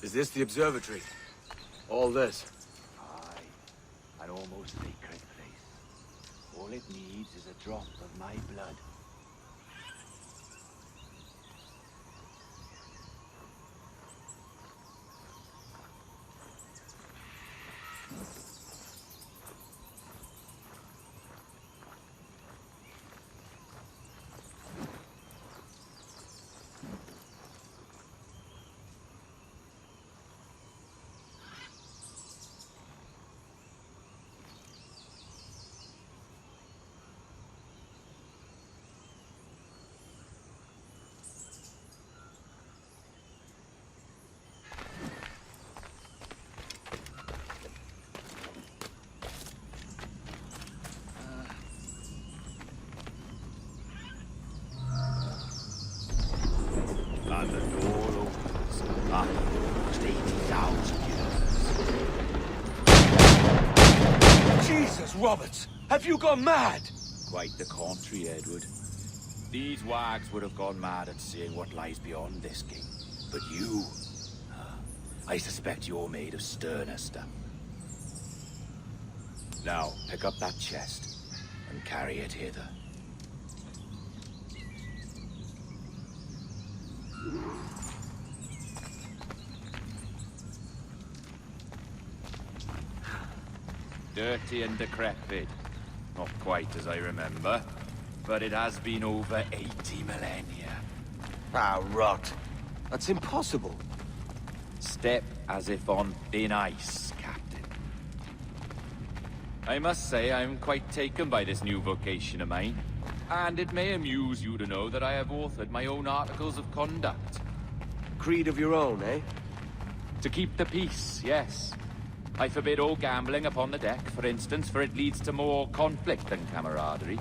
Is this the observatory? All this? Aye. An almost sacred place. All it needs is a drop of my blood. And the door opens after almost 80,000 years. Jesus, Roberts! Have you gone mad? Quite the contrary, Edward. These wags would have gone mad at seeing what lies beyond this king. But you... I suspect you're made of sterner stuff. Now, pick up that chest and carry it hither. Dirty and decrepit. Not quite as I remember, but it has been over 80 millennia. Ah, rot. That's impossible. Step as if on thin ice, Captain. I must say I'm quite taken by this new vocation of mine. And it may amuse you to know that I have authored my own articles of conduct. Creed of your own, eh? To keep the peace, yes. I forbid all gambling upon the deck, for instance, for it leads to more conflict than camaraderie.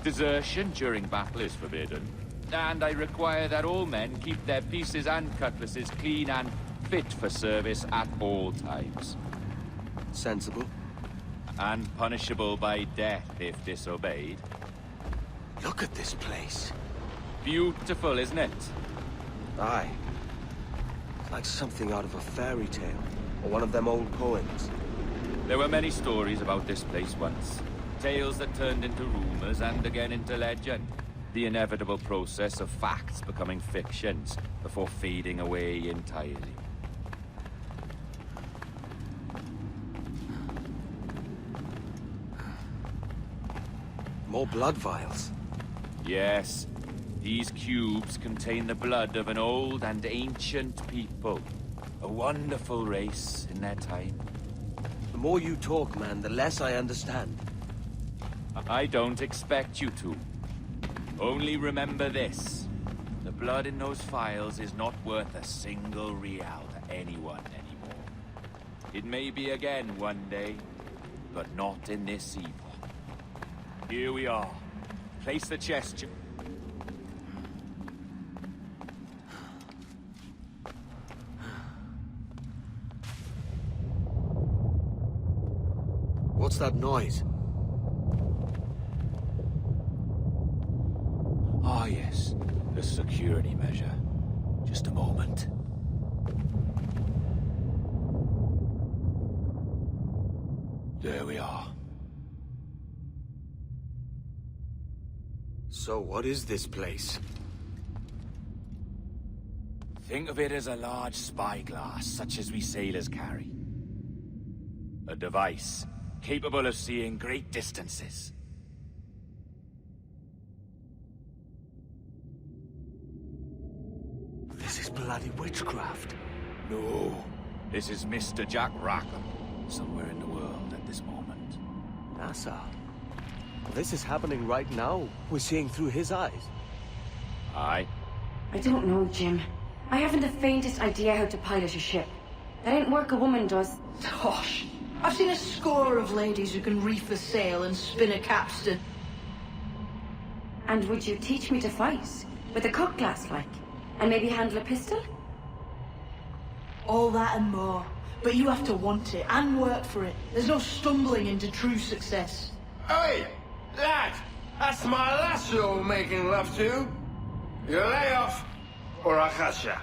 Desertion during battle is forbidden. And I require that all men keep their pieces and cutlasses clean and fit for service at all times. Sensible. And punishable by death if disobeyed. Look at this place. Beautiful, isn't it? Aye. It's like something out of a fairy tale, or one of them old poems. There were many stories about this place once. Tales that turned into rumors and again into legend. The inevitable process of facts becoming fictions before fading away entirely. More blood vials. Yes, these cubes contain the blood of an old and ancient people. A wonderful race in their time. The more you talk, man, the less I understand. I don't expect you to. Only remember this. The blood in those files is not worth a single real to anyone anymore. It may be again one day, but not in this epoch. Here we are. Place the chest. What's that noise? Ah, yes. The security measure. Just a moment. There we are. So what is this place? Think of it as a large spyglass, such as we sailors carry. A device capable of seeing great distances. This is bloody witchcraft. No, this is Mr. Jack Rackham, somewhere in the world at this moment. NASA. This is happening right now. We're seeing through his eyes. Aye. I don't know, Jim. I haven't the faintest idea how to pilot a ship. That ain't work a woman does. Tosh. I've seen a score of ladies who can reef a sail and spin a capstan. And would you teach me to fight? With a cutlass, like? And maybe handle a pistol? All that and more. But you have to want it and work for it. There's no stumbling into true success. Hey, lad, that's my lass you're making love to. You lay off, or I'll catch ya.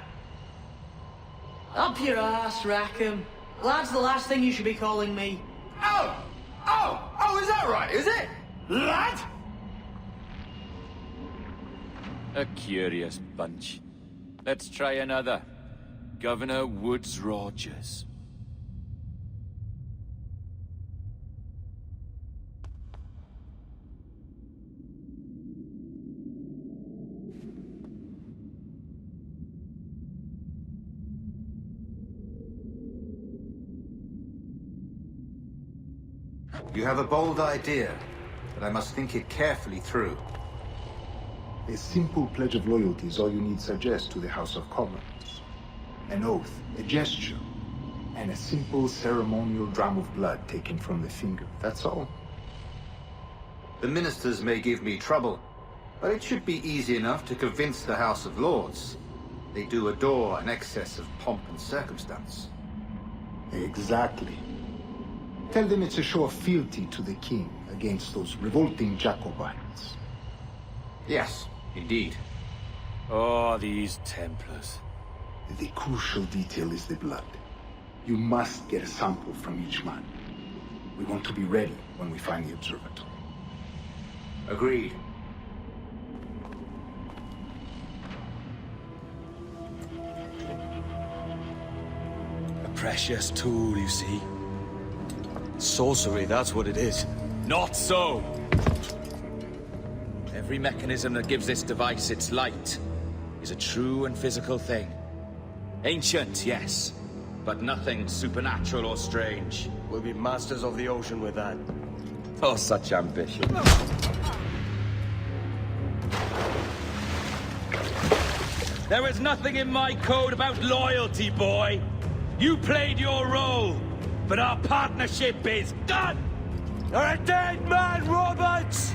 Up your ass, Rackham. Lad's the last thing you should be calling me. Oh, is that right, is it? Lad? A curious bunch. Let's try another. Governor Woods Rogers. You have a bold idea, but I must think it carefully through. A simple pledge of loyalty is all you need suggest to the House of Commons. An oath, a gesture, and a simple ceremonial dram of blood taken from the finger. That's all. The ministers may give me trouble, but it should be easy enough to convince the House of Lords. They do adore an excess of pomp and circumstance. Exactly. Tell them it's a show of fealty to the king against those revolting Jacobites. Yes, indeed. Oh, these Templars. The crucial detail is the blood. You must get a sample from each man. We want to be ready when we find the observatory. Agreed. A precious tool, you see. Sorcery, that's what it is. Not so! Every mechanism that gives this device its light is a true and physical thing. Ancient, yes, but nothing supernatural or strange. We'll be masters of the ocean with that. Oh, such ambition. There was nothing in my code about loyalty, boy. You played your role, but our partnership is done! You're a dead man, Roberts!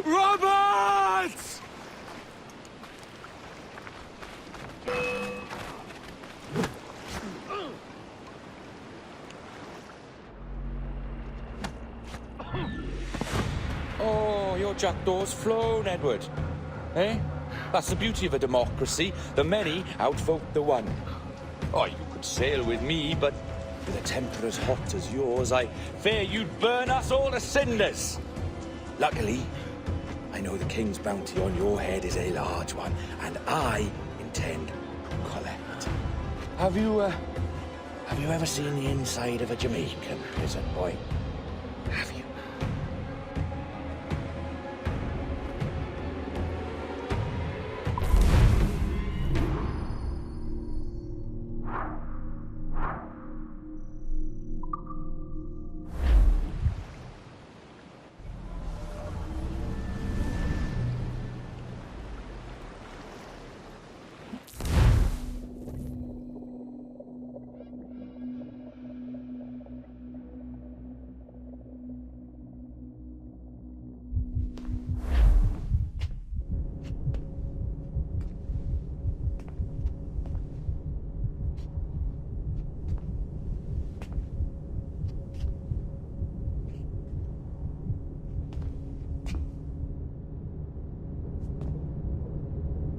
Roberts! Oh, your jackdaw's flown, Edward. Eh? That's the beauty of a democracy. The many outvote the one. Oh, you could sail with me, but with a temper as hot as yours, I fear you'd burn us all to cinders. Luckily, I know the king's bounty on your head is a large one, and I intend to collect. Have you ever seen the inside of a Jamaican prison, boy? Have you?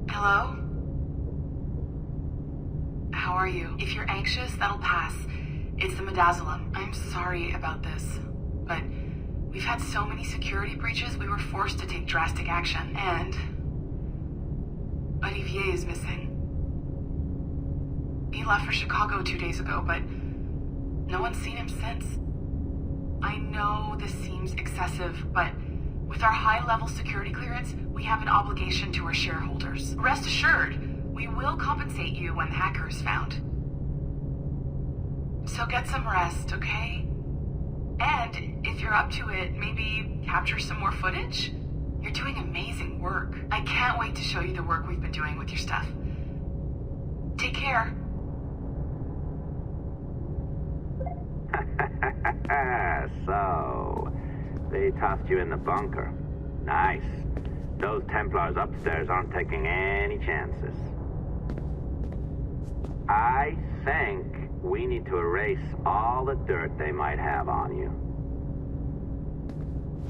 Hello? How are you? If you're anxious, that'll pass. It's the midazolam. I'm sorry about this, but we've had so many security breaches, we were forced to take drastic action, and Olivier is missing. He left for Chicago 2 days ago, but no one's seen him since. I know this seems excessive, but with our high-level security clearance, we have an obligation to our shareholders. Rest assured, we will compensate you when the hacker is found. So get some rest, okay? And if you're up to it, maybe capture some more footage? You're doing amazing work. I can't wait to show you the work we've been doing with your stuff. Take care. So, they tossed you in the bunker. Nice. Those Templars upstairs aren't taking any chances. I think we need to erase all the dirt they might have on you.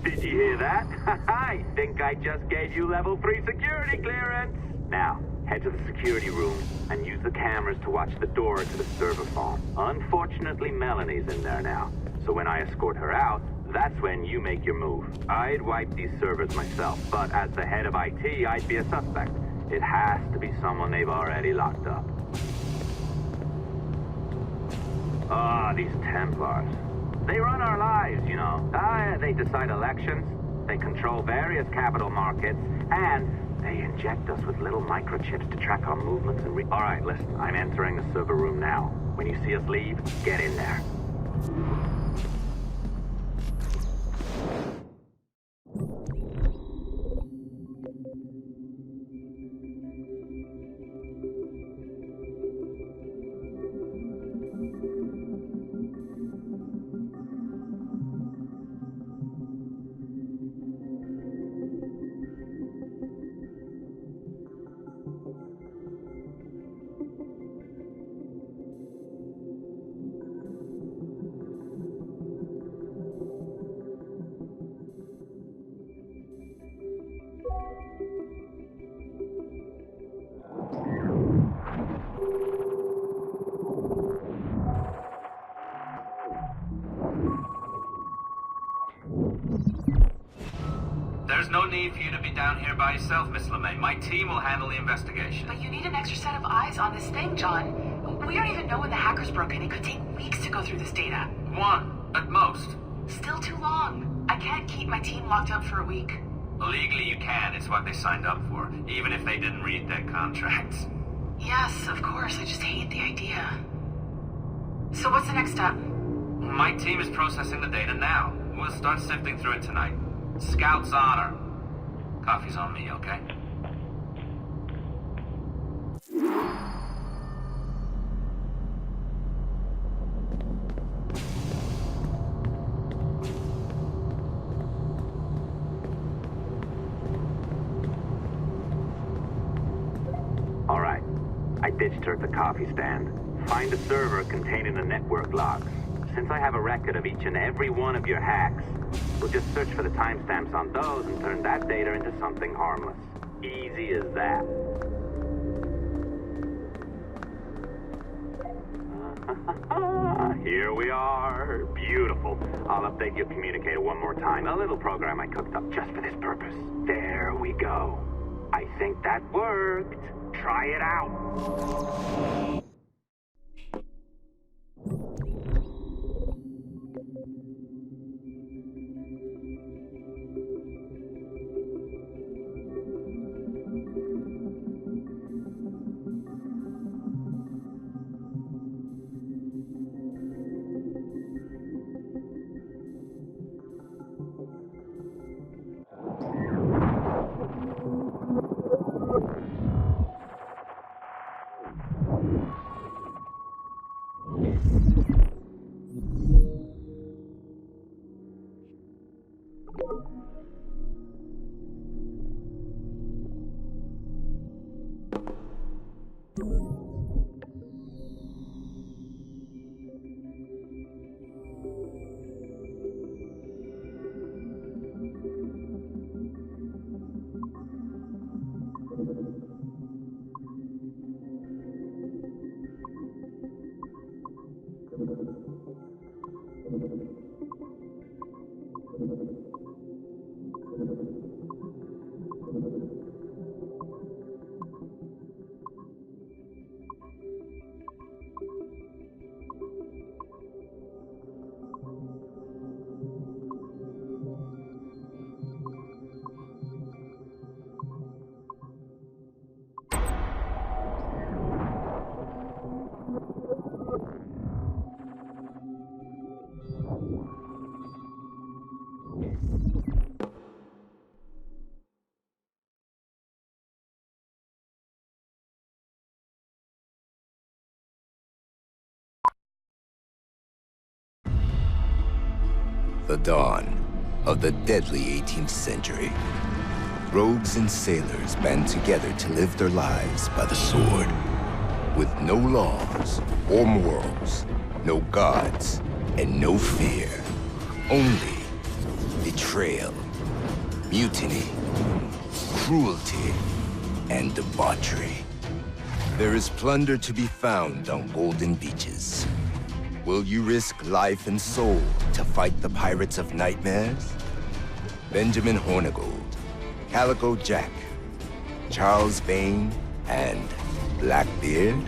Did you hear that? I think I just gave you level 3 security clearance. Now, head to the security room and use the cameras to watch the door to the server farm. Unfortunately, Melanie's in there now, so when I escort her out, that's when you make your move. I'd wipe these servers myself, but as the head of IT, I'd be a suspect. It has to be someone they've already locked up. These Templars. They run our lives, you know. They decide elections, they control various capital markets, and they inject us with little microchips to track our movements and All right, listen, I'm entering the server room now. When you see us leave, get in there. There's no need for you to be down here by yourself, Miss LeMay. My team will handle the investigation. But you need an extra set of eyes on this thing, John. We don't even know when the hackers broke in. It could take weeks to go through this data. One, at most. Still too long. I can't keep my team locked up for a week. Legally you can. It's what they signed up for, even if they didn't read their contracts. Yes, of course. I just hate the idea. So what's the next step? My team is processing the data now. We'll start sifting through it tonight. Scout's honor. Coffee's on me, okay? All right. I ditched her at the coffee stand. Find a server containing the network logs. Since I have a record of each and every one of your hacks, we'll just search for the timestamps on those and turn that data into something harmless. Easy as that. Here we are. Beautiful. I'll update your communicator one more time. A little program I cooked up just for this purpose. There we go. I think that worked. Try it out. The dawn of the deadly 18th century. Rogues and sailors band together to live their lives by the sword. With no laws or morals, no gods, and no fear. Only betrayal, mutiny, cruelty, and debauchery. There is plunder to be found on golden beaches. Will you risk life and soul to fight the pirates of nightmares? Benjamin Hornigold, Calico Jack, Charles Bane, and Blackbeard?